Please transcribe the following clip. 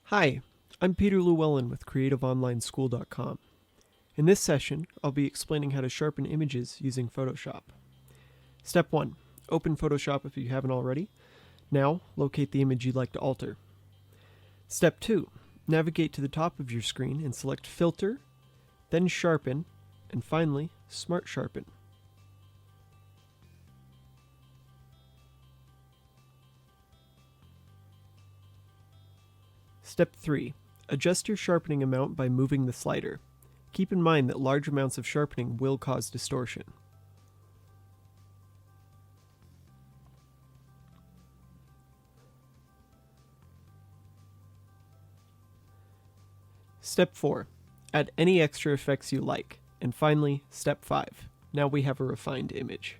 Hi, I'm Peter Llewellyn with CreativeOnlineSchool.com. In this session, I'll be explaining how to sharpen images using Photoshop. Step 1. Open Photoshop if you haven't already. Now, locate the image you'd like to alter. Step 2. Navigate to the top of your screen and select Filter, then Sharpen, and finally, Smart Sharpen. Step 3. Adjust your sharpening amount by moving the slider. Keep in mind that large amounts of sharpening will cause distortion. Step 4. Add any extra effects you like. And finally, Step 5. Now we have a refined image.